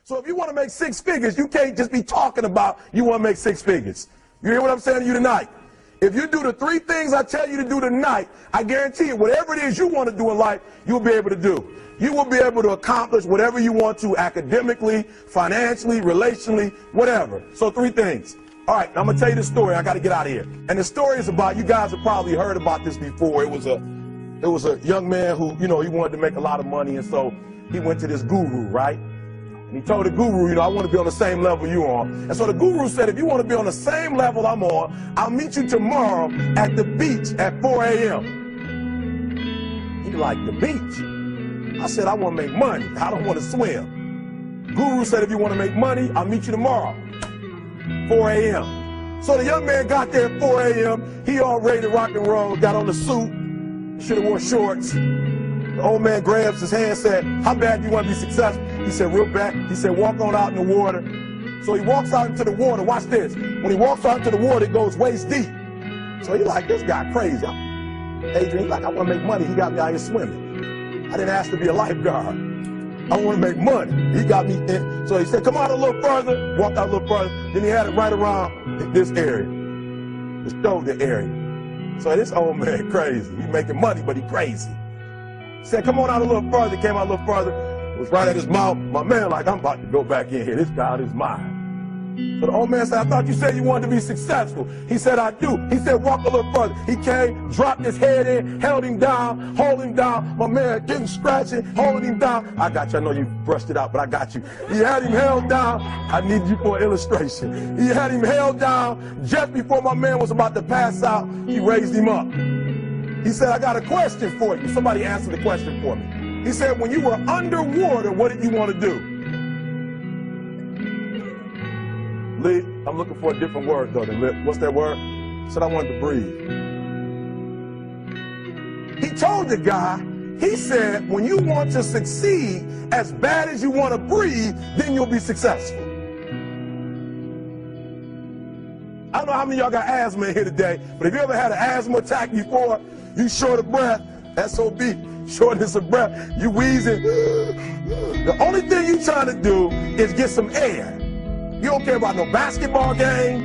So if you want to make six figures, you can't just be talking about you want to make six figures. You hear what I'm saying to you tonight? If you do the three things I tell you to do tonight, I guarantee you, whatever it is you want to do in life, you'll be able to do. You will be able to accomplish whatever you want to academically, financially, relationally, whatever. So three things. All right, I'm going to tell you the story. I got to get out of here. And the story is about, you guys have probably heard about this before. It was a young man who, he wanted to make a lot of money. And so he went to this guru, right? And he told the guru, I want to be on the same level you are. And so the guru said, if you want to be on the same level I'm on, I'll meet you tomorrow at the beach at 4 a.m. He like, the beach? I said, I want to make money. I don't want to swim. Guru said, if you want to make money, I'll meet you tomorrow, 4 a.m. So the young man got there at 4 a.m. He all ready to rock and roll, got on the suit, should have worn shorts. The old man grabs his hand, said, how bad do you want to be successful? He said, real bad. He said, walk on out in the water. So he walks out into the water. Watch this. When he walks out into the water, it goes waist deep. So he's like, this guy crazy. Adrian, he's like, I want to make money. He got me out here swimming. I didn't ask to be a lifeguard. I want to make money. He got me in. So he said, come out a little further. Walked out a little further. Then he had it right around this area, the shoulder area. So this old man crazy. He's making money, but he crazy. He said, come on out a little further. Came out a little further. It was right at his mouth. My man like, I'm about to go back in here. This guy is mine. So the old man said, I thought you said you wanted to be successful. He said, I do. He said, walk a little further. He came, dropped his head in, held him down, hold him down. My man getting scratching, holding him down. I got you. I know you brushed it out, but I got you. He had him held down. I need you for an illustration. He had him held down. Just before my man was about to pass out, he raised him up. He said, I got a question for you. Somebody answer the question for me. He said, when you were underwater, what did you want to do? Lee, I'm looking for a different word though than lip. What's that word? He said, I wanted to breathe. He told the guy, he said, when you want to succeed as bad as you want to breathe, then you'll be successful. I don't know how many of y'all got asthma in here today, but if you ever had an asthma attack before, you short of breath, SOB, shortness of breath, you wheezing. The only thing you trying to do is get some air. You don't care about no basketball game.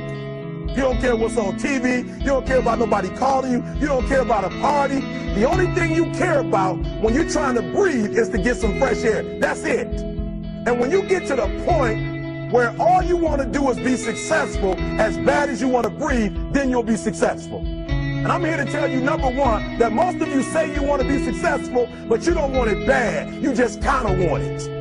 You don't care what's on TV. You don't care about nobody calling you. You don't care about a party. The only thing you care about when you're trying to breathe is to get some fresh air. That's it. And when you get to the point where all you want to do is be successful as bad as you want to breathe, then you'll be successful. And I'm here to tell you, number one, that most of you say you want to be successful, but you don't want it bad. You just kind of want it.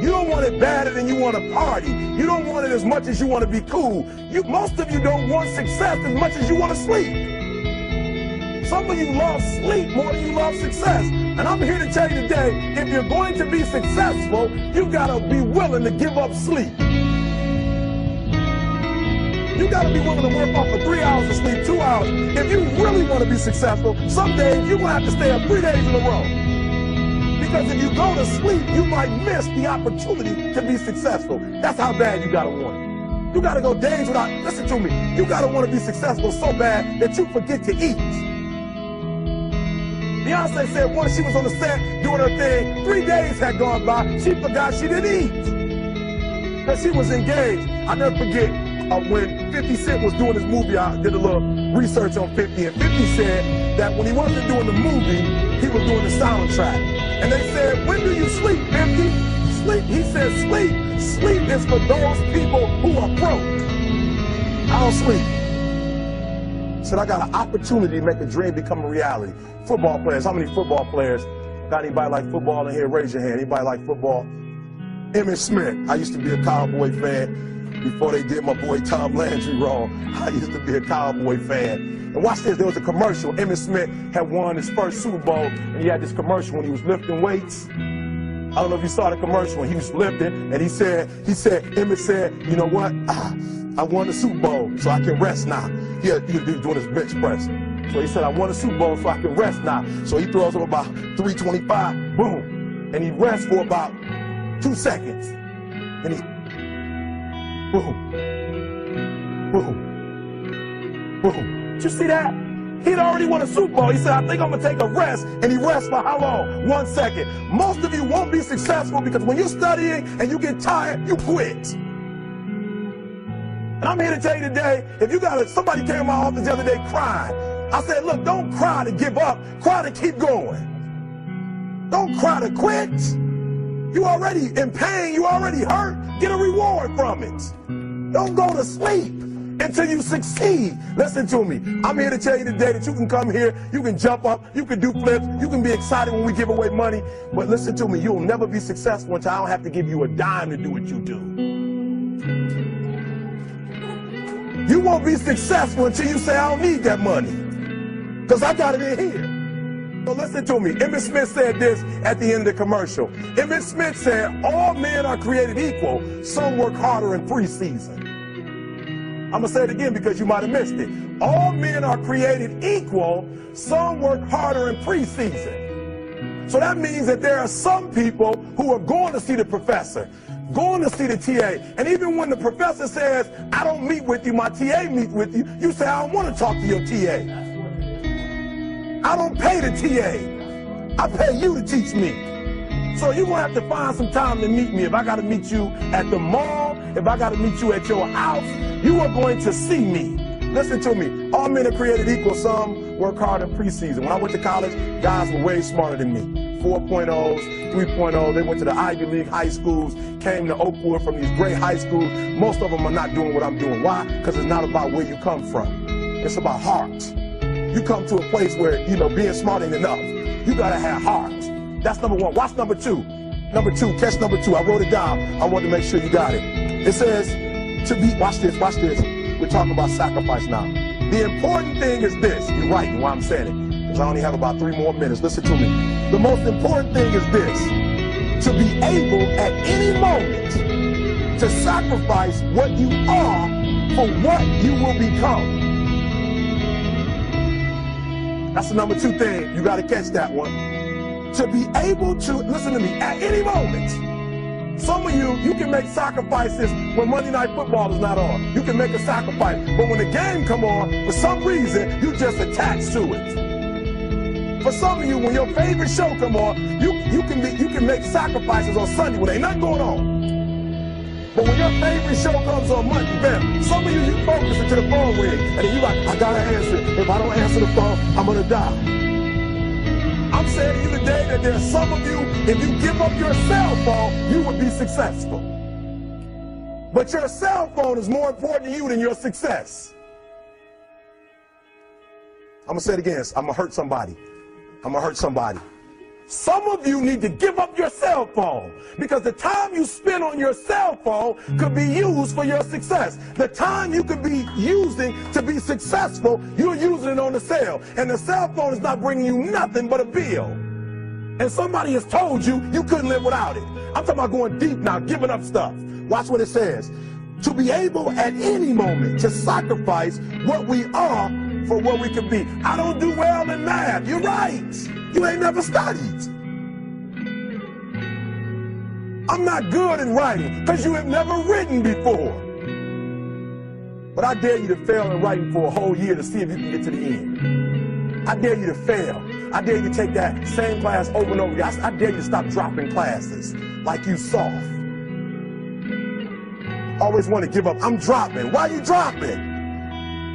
You don't want it badder than you want to party. You don't want it as much as you want to be cool. Most of you don't want success as much as you want to sleep. Some of you love sleep more than you love success. And I'm here to tell you today, if you're going to be successful, you got to be willing to give up sleep. You got to be willing to work off for 3 hours of sleep, 2 hours. If you really want to be successful, some days you're going to have to stay up 3 days in a row. Because if you go to sleep, you might miss the opportunity to be successful. That's how bad you gotta want it. You gotta go days without, listen to me, you gotta want to be successful so bad that you forget to eat. Beyonce said once she was on the set doing her thing, 3 days had gone by, she forgot she didn't eat. Because she was engaged. I'll never forget when 50 Cent was doing his movie, I did a little research on 50, and 50 said that when he wasn't doing the movie, he was doing the soundtrack. And they said, when do you sleep, 50? Sleep. He said, sleep. Sleep is for those people who are broke. I don't sleep. He said, I got an opportunity to make a dream become a reality. Football players, how many football players? Got anybody like football in here? Raise your hand. Anybody like football? Emmitt Smith. I used to be a Cowboy fan before they did my boy Tom Landry wrong. I used to be a Cowboy fan. And watch this, there was a commercial. Emmitt Smith had won his first Super Bowl, and he had this commercial when he was lifting weights. I don't know if you saw the commercial when he was lifting, and Emmitt said, you know what? I won the Super Bowl, so I can rest now. He was doing his bench press. So he said, I won the Super Bowl, so I can rest now. So he throws up about 325, boom. And he rests for about 2 seconds. And he, boom, boom, boom. Did you see that? He'd already won a Super Bowl. He said, I think I'm going to take a rest. And he rests for how long? 1 second. Most of you won't be successful because when you're studying and you get tired, you quit. And I'm here to tell you today, if you got somebody came to my office the other day crying. I said, look, don't cry to give up. Cry to keep going. Don't cry to quit. You already in pain. You already hurt. Get a reward from it. Don't go to sleep until you succeed. Listen to me. I'm here to tell you today that you can come here, you can jump up, you can do flips, you can be excited when we give away money. But listen to me, you'll never be successful until I don't have to give you a dime to do what you do. You won't be successful until you say, I don't need that money, because I got it in here. So listen to me. Emmett Smith said this at the end of the commercial. Emmett Smith said, all men are created equal. Some work harder in preseason. I'm going to say it again because you might have missed it. All men are created equal. Some work harder in preseason. So that means that there are some people who are going to see the professor, going to see the TA. And even when the professor says, I don't meet with you, my TA meets with you, you say, I don't want to talk to your TA. I don't pay the TA. I pay you to teach me. So you're going to have to find some time to meet me. If I got to meet you at the mall, if I got to meet you at your house, you are going to see me. Listen to me. All men are created equal. Some work hard in preseason. When I went to college, guys were way smarter than me. 4.0s, 3.0. They went to the Ivy League high schools, came to Oakwood from these great high schools. Most of them are not doing what I'm doing. Why? Because it's not about where you come from. It's about heart. You come to a place where, you know, being smart ain't enough. You got to have heart. That's number one. Watch number two. Number two, catch number two. I wrote it down. I wanted to make sure you got it. It says to be, watch this, watch this. We're talking about sacrifice now. The important thing is this. You're right why I'm saying it, because I only have about 3 more minutes. Listen to me. The most important thing is this. To be able at any moment to sacrifice what you are for what you will become. That's the number 2 thing. You got to catch that one. To be able to, listen to me, at any moment. Some of you can make sacrifices when Monday Night Football is not on. You can make a sacrifice. But when the game come on, for some reason, you just attach to it. For some of you, when your favorite show come on, you can make sacrifices on Sunday when ain't nothing going on. But when your favorite show comes on Monday, man, some of you focus until the phone rings, and then you like, I gotta answer it. If I don't answer the phone, I'm gonna die. I'm saying to you today that there's some of you, if you give up your cell phone, you would be successful. But your cell phone is more important to you than your success. I'm going to say it again. I'm going to hurt somebody. I'm going to hurt somebody. Some of you need to give up your cell phone because the time you spend on your cell phone could be used for your success. The time you could be using to be successful, you're using it on the cell. And the cell phone is not bringing you nothing but a bill. And somebody has told you you couldn't live without it. I'm talking about going deep now, giving up stuff. Watch what it says. To be able at any moment to sacrifice what we are for what we could be. I don't do well in math. You're right. You ain't never studied. I'm not good in writing because you have never written before. But I dare you to fail in writing for a whole year to see if you can get to the end. I dare you to fail. I dare you to take that same class over and over again. I dare you to stop dropping classes like you soft. Always want to give up. I'm dropping. Why are you dropping?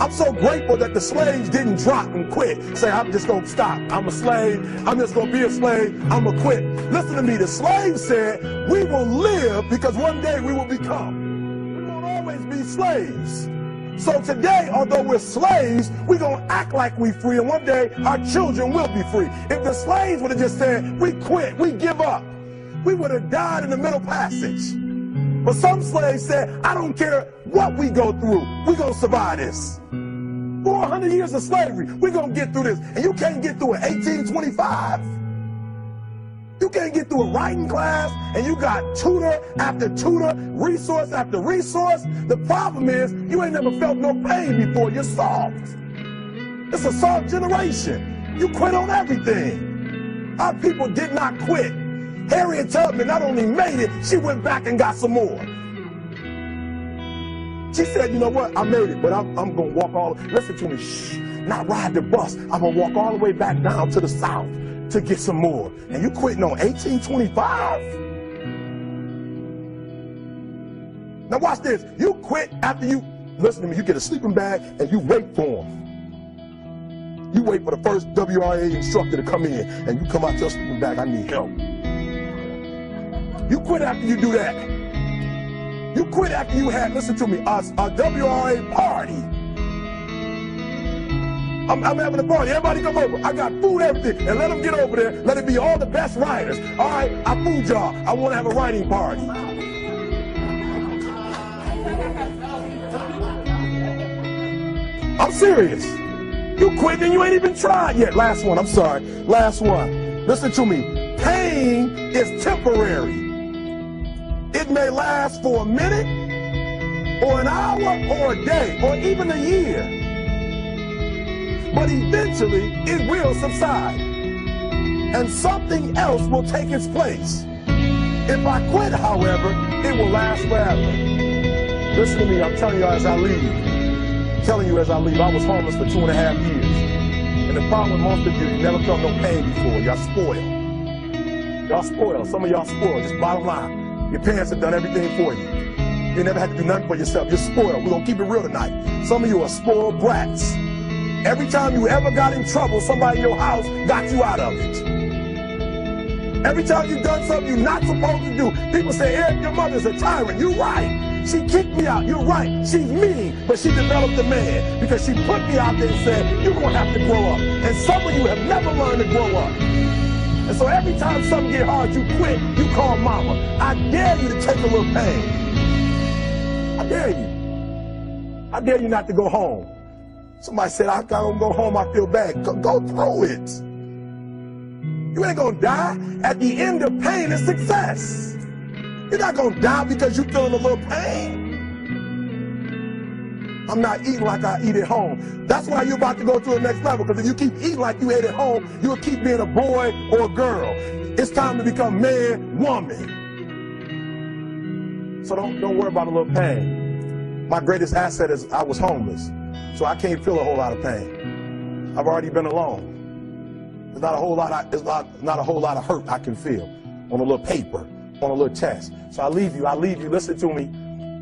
I'm so grateful that the slaves didn't drop and quit. Say, I'm just going to stop. I'm a slave. I'm just going to be a slave. I'm going to quit. Listen to me. The slaves said, we will live because one day we will become. We won't always be slaves. So today, although we're slaves, we're going to act like we're free. And one day, our children will be free. If the slaves would have just said, we quit, we give up, we would have died in the middle passage. But some slaves said, I don't care what we go through. We're going to survive this. 400 years of slavery. We're going to get through this. And you can't get through it 1825. You can't get through a writing class and you got tutor after tutor, resource after resource. The problem is you ain't never felt no pain before. You're soft. It's a soft generation. You quit on everything. Our people did not quit. Harriet Tubman not only made it, she went back and got some more. She said, you know what, I made it, but I'm going to walk all, listen to me, shh. not ride the bus. I'm going to walk all the way back down to the south to get some more. And you quitting on 1825? Now watch this. You quit after you, listen to me, you get a sleeping bag and you wait for them. You wait for the first WRA instructor to come in and you come out to your sleeping bag, I need help. You quit after you do that. You quit after you had, listen to me, a WRA party. I'm having a party. Everybody come over. I got food, everything. And let them get over there. Let it be all the best writers. All right, I fooled y'all. I want to have a writing party. I'm serious. You quit and you ain't even tried yet. Last one, I'm sorry. Last one. Listen to me. Pain is temporary. It may last for a minute, or an hour, or a day, or even a year. But eventually, it will subside. And something else will take its place. If I quit, however, it will last forever. Listen to me, I'm telling you as I leave. I was homeless for 2.5 years. And the problem with most of you never felt no pain before. Y'all spoiled. Y'all spoiled. Some of y'all spoiled. Just bottom line. Your parents have done everything for you. You never had to do nothing for yourself. You're spoiled. We're going to keep it real tonight. Some of you are spoiled brats. Every time you ever got in trouble, somebody in your house got you out of it. Every time you've done something you're not supposed to do, people say, Eric, your mother's a tyrant. You're right. She kicked me out. You're right. She's mean, but she developed a man because she put me out there and said, you're going to have to grow up. And some of you have never learned to grow up. And so every time something get hard, you quit, you call mama. I dare you to take a little pain. I dare you. I dare you not to go home. Somebody said, I don't go home, I feel bad. Go through it. You ain't gonna die. At the end of pain is success. You're not gonna die because you're feeling a little pain. I'm not eating like I eat at home. That's why you're about to go to the next level, because if you keep eating like you ate at home, you'll keep being a boy or a girl. It's time to become man, woman. So don't worry about a little pain. My greatest asset is I was homeless, so I can't feel a whole lot of pain. I've already been alone. There's not a whole lot of hurt I can feel on a little paper, on a little test. So I leave you, listen to me.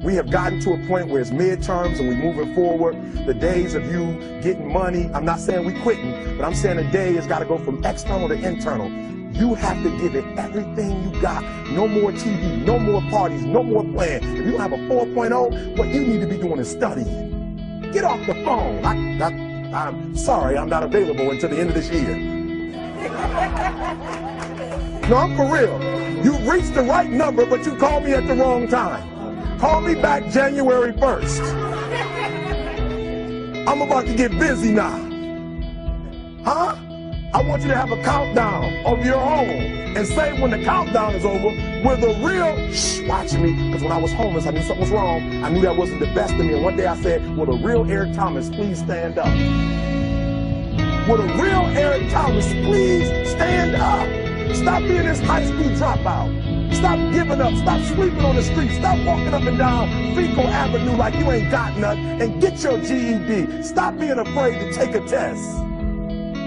We have gotten to a point where it's midterms and we're moving forward. The days of you getting money, I'm not saying we quitting, but I'm saying the day has got to go from external to internal. You have to give it everything you got. No more TV, no more parties, no more playing. If you don't have a 4.0, what you need to be doing is studying. Get off the phone. I'm sorry, I'm not available until the end of this year. No, I'm for real. You reached the right number, but you called me at the wrong time. Call me back January 1st. I'm about to get busy now. Huh? I want you to have a countdown of your own and say when the countdown is over, we're the real, watch me, because when I was homeless, I knew something was wrong. I knew that wasn't the best of me. And one day I said, will the real Eric Thomas please stand up? Will the real Eric Thomas please stand up? Stop being this high school dropout. Stop giving up. Stop sleeping on the street. Stop walking up and down Fecal Avenue like you ain't got nothing, and get your GED. Stop being afraid to take a test.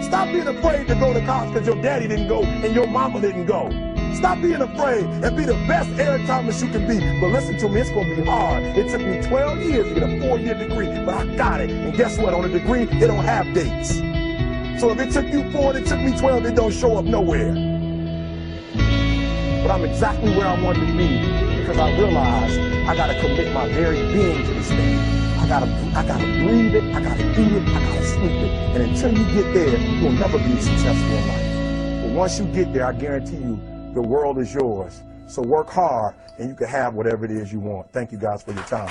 Stop being afraid to go to college because your daddy didn't go and your mama didn't go. Stop being afraid and be the best Eric Thomas you can be. But listen to me, it's going to be hard. It took me 12 years to get a 4-year degree, but I got it. And guess what? On a degree, it don't have dates. So if it took you 4 and it took me 12, it don't show up nowhere. But I'm exactly where I wanted to be because I realized I got to commit my very being to this thing. I gotta breathe it, I gotta eat it, I gotta sleep it. And until you get there, you'll never be successful in life. But once you get there, I guarantee you, the world is yours. So work hard and you can have whatever it is you want. Thank you guys for your time.